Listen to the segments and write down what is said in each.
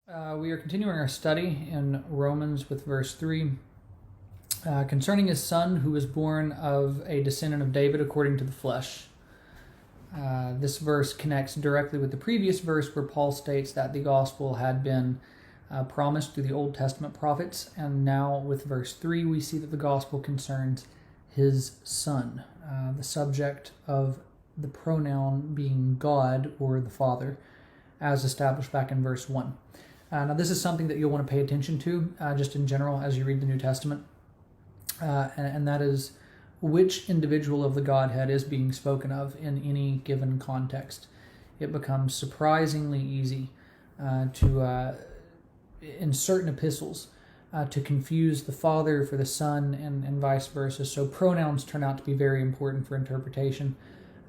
We are continuing our study in Romans with verse 3 concerning his son who was born of a descendant of David according to the flesh. This verse connects directly with the previous verse where Paul states that the gospel had been promised through the Old Testament prophets, and now with verse 3 we see that the gospel concerns his son, the subject of the pronoun being God or the Father, as established back in verse 1. Now this is something that you'll want to pay attention to just in general as you read the New Testament, and that is which individual of the Godhead is being spoken of in any given context. It becomes surprisingly easy in certain epistles to confuse the Father for the Son and vice versa. So pronouns turn out to be very important for interpretation.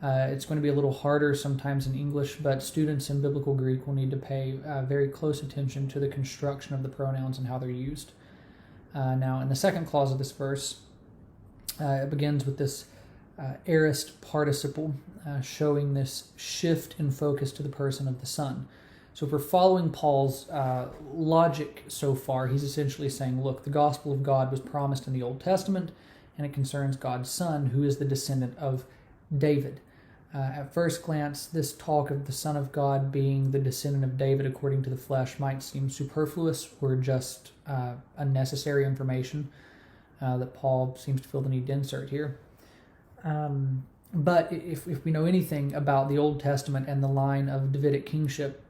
It's going to be a little harder sometimes in English, but students in Biblical Greek will need to pay very close attention to the construction of the pronouns and how they're used. Now, in the second clause of this verse, it begins with this aorist participle, showing this shift in focus to the person of the Son. So if we're following Paul's logic so far, he's essentially saying, look, the gospel of God was promised in the Old Testament, and it concerns God's Son, who is the descendant of David. At first glance, this talk of the Son of God being the descendant of David according to the flesh might seem superfluous or just unnecessary information that Paul seems to feel the need to insert here. But if we know anything about the Old Testament and the line of Davidic kingship,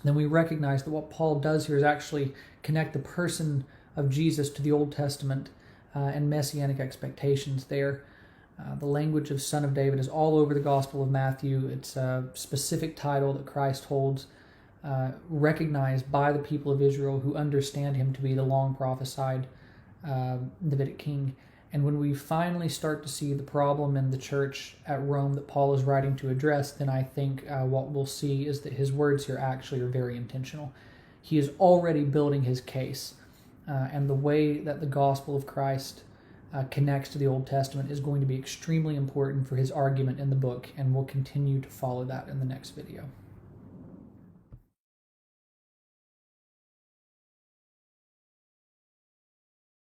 then we recognize that what Paul does here is actually connect the person of Jesus to the Old Testament and messianic expectations there. The language of Son of David is all over the Gospel of Matthew. It's a specific title that Christ holds, recognized by the people of Israel who understand him to be the long prophesied Davidic king. And when we finally start to see the problem in the church at Rome that Paul is writing to address, then I think what we'll see is that his words here actually are very intentional. He is already building his case, and the way that the gospel of Christ connects to the Old Testament is going to be extremely important for his argument in the book, and we'll continue to follow that in the next video.